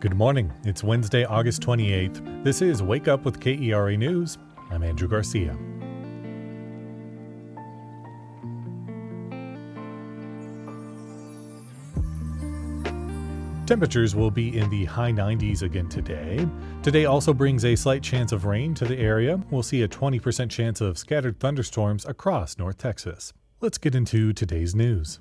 Good morning. It's Wednesday, August 28th. This is Wake Up with KERA News. I'm Andrew Garcia. Temperatures will be in the high 90s again today. Today also brings a slight chance of rain to the area. We'll see a 20% chance of scattered thunderstorms across North Texas. Let's get into today's news.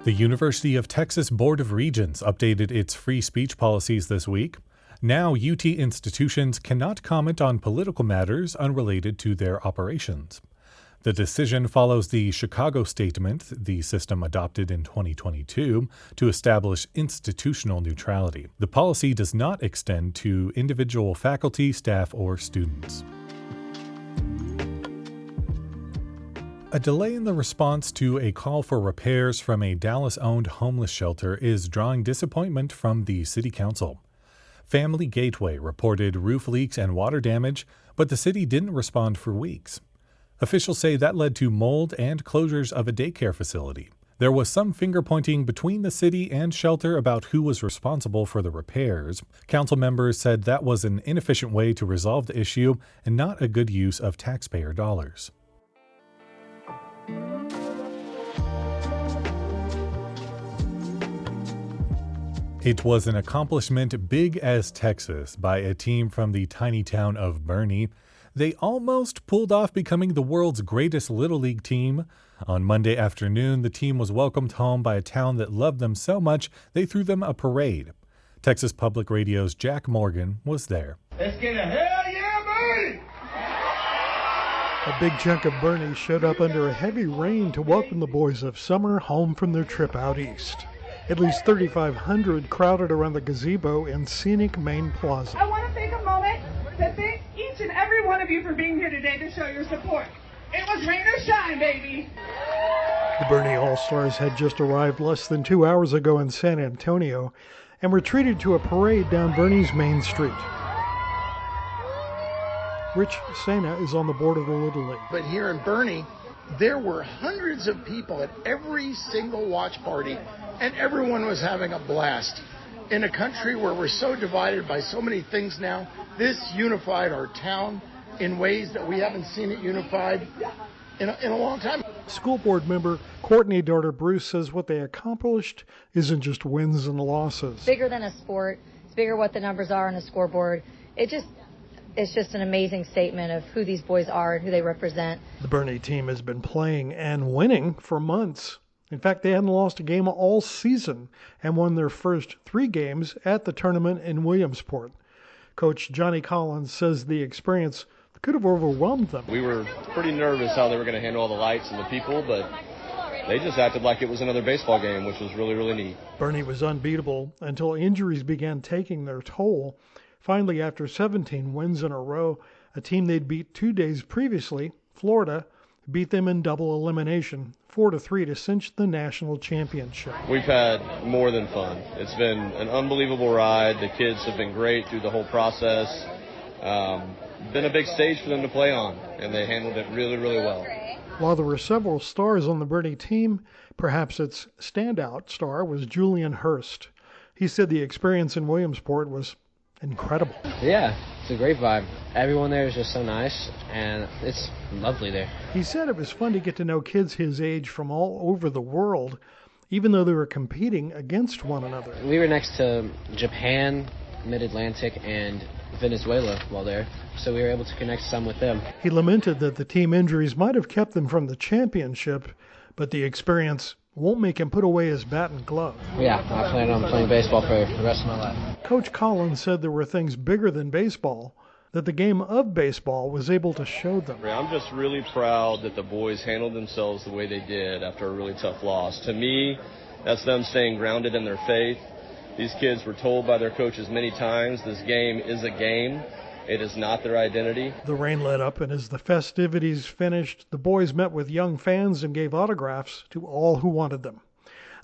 The University of Texas Board of Regents updated its free speech policies this week. Now, UT institutions cannot comment on political matters unrelated to their operations. The decision follows the Chicago Statement, the system adopted in 2022, to establish institutional neutrality. The policy does not extend to individual faculty, staff, or students. A delay in the response to a call for repairs from a Dallas-owned homeless shelter is drawing disappointment from the city council. Family Gateway reported roof leaks and water damage, but the city didn't respond for weeks. Officials say that led to mold and closures of a daycare facility. There was some finger-pointing between the city and shelter about who was responsible for the repairs. Council members said that was an inefficient way to resolve the issue and not a good use of taxpayer dollars. It was an accomplishment big as Texas by a team from the tiny town of Boerne. They almost pulled off becoming the world's greatest Little League team. On Monday afternoon, the team was welcomed home by a town that loved them so much they threw them a parade. Texas Public Radio's Jack Morgan was there. Let's get a hell yeah, Boerne! A big chunk of Boerne showed up under a heavy rain to welcome the boys of summer home from their trip out east. At least 3,500 crowded around the gazebo in scenic Main Plaza. I want to take a moment to thank each and every one of you for being here today to show your support. It was rain or shine, baby. The Boerne All-Stars had just arrived less than 2 hours ago in San Antonio and were treated to a parade down Boerne's Main Street. Rich Sena is on the board of the Little League. But here in Boerne, there were hundreds of people at every single watch party, and everyone was having a blast. In a country where we're so divided by so many things now, this unified our town in ways that we haven't seen it unified in a long time. School board member Courtney Darter Bruce says what they accomplished isn't just wins and losses. Bigger than a sport. It's bigger what the numbers are on a scoreboard. It's just an amazing statement of who these boys are and who they represent. The Boerne team has been playing and winning for months. In fact, they hadn't lost a game all season and won their first 3 games at the tournament in Williamsport. Coach Johnny Collins says the experience could have overwhelmed them. We were pretty nervous how they were going to handle all the lights and the people, but they just acted like it was another baseball game, which was really, really neat. Boerne was unbeatable until injuries began taking their toll. Finally, after 17 wins in a row, a team they'd beat 2 days previously, Florida, beat them in double elimination, 4-3 to cinch the national championship. We've had more than fun. It's been an unbelievable ride. The kids have been great through the whole process. Been a big stage for them to play on, and they handled it really, really well. While there were several stars on the Boerne team, perhaps its standout star was Julian Hurst. He said the experience in Williamsport was incredible. Yeah, it's a great vibe. Everyone there is just so nice, and it's lovely there. He said it was fun to get to know kids his age from all over the world, even though they were competing against one another. We were next to Japan, Mid-Atlantic, and Venezuela while there, so we were able to connect some with them. He lamented that the team injuries might have kept them from the championship, but the experience won't make him put away his bat and glove. Yeah, I plan on playing baseball for the rest of my life. Coach Collins said there were things bigger than baseball that the game of baseball was able to show them. I'm just really proud that the boys handled themselves the way they did after a really tough loss. To me, that's them staying grounded in their faith. These kids were told by their coaches many times, this game is a game. It is not their identity. The rain let up, and as the festivities finished, the boys met with young fans and gave autographs to all who wanted them.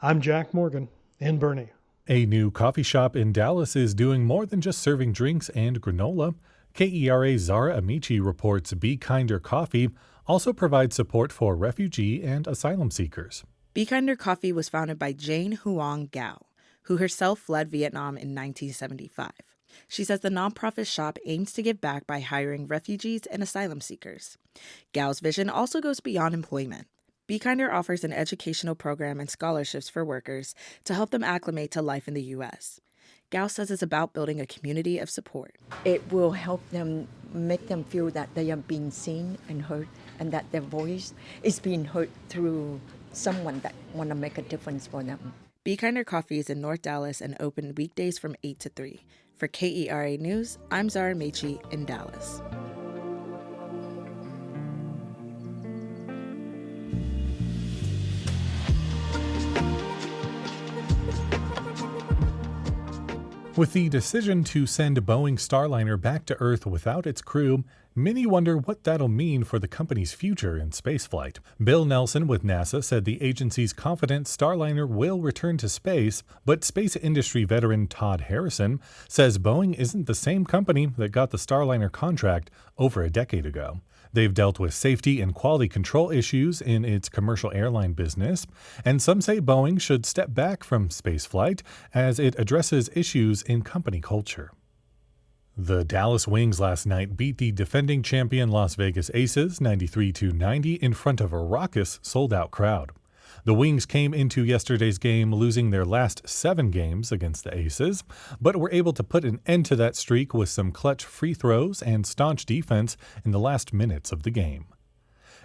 I'm Jack Morgan in Boerne. A new coffee shop in Dallas is doing more than just serving drinks and granola. KERA's Zara Amici reports Be Kinder Coffee also provides support for refugee and asylum seekers. Be Kinder Coffee was founded by Jane Huang Gao, who herself fled Vietnam in 1975. She says the nonprofit shop aims to give back by hiring refugees and asylum seekers. Gao's vision also goes beyond employment. Be Kinder offers an educational program and scholarships for workers to help them acclimate to life in the U.S. Gao says it's about building a community of support. It will help them, make them feel that they are being seen and heard, and that their voice is being heard through someone that want to make a difference for them. Be Kinder Coffee is in North Dallas and open weekdays from 8 to 3. For KERA News, I'm Zara Mechi in Dallas. With the decision to send Boeing Starliner back to Earth without its crew, many wonder what that'll mean for the company's future in spaceflight. Bill Nelson with NASA said the agency's confident Starliner will return to space, but space industry veteran Todd Harrison says Boeing isn't the same company that got the Starliner contract over a decade ago. They've dealt with safety and quality control issues in its commercial airline business, and some say Boeing should step back from spaceflight as it addresses issues in company culture. The Dallas Wings last night beat the defending champion Las Vegas Aces 93-90 in front of a raucous, sold-out crowd. The Wings came into yesterday's game losing their last 7 games against the Aces, but were able to put an end to that streak with some clutch free throws and staunch defense in the last minutes of the game.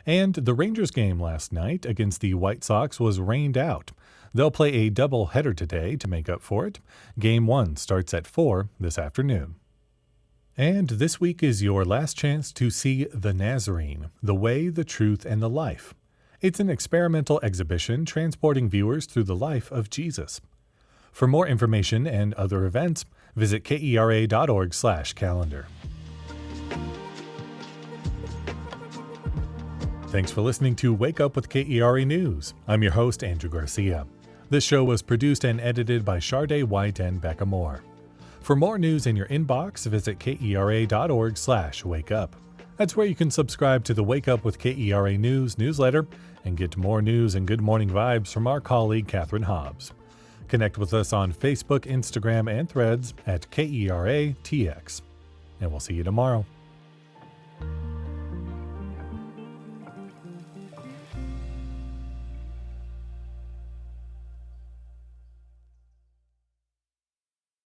And the Rangers game last night against the White Sox was rained out. They'll play a doubleheader today to make up for it. Game 1 starts at 4 this afternoon. And this week is your last chance to see The Nazarene, The Way, the Truth, and the Life. It's an experimental exhibition transporting viewers through the life of Jesus. For more information and other events, visit kera.org/calendar. Thanks for listening to Wake Up with KERA News. I'm your host, Andrew Garcia. This show was produced and edited by Shardae White and Becca Moore. For more news in your inbox, visit kera.org/wakeup. That's where you can subscribe to the Wake Up with KERA News newsletter and get more news and good morning vibes from our colleague Catherine Hobbs. Connect with us on Facebook, Instagram, and Threads at KERATX. And we'll see you tomorrow.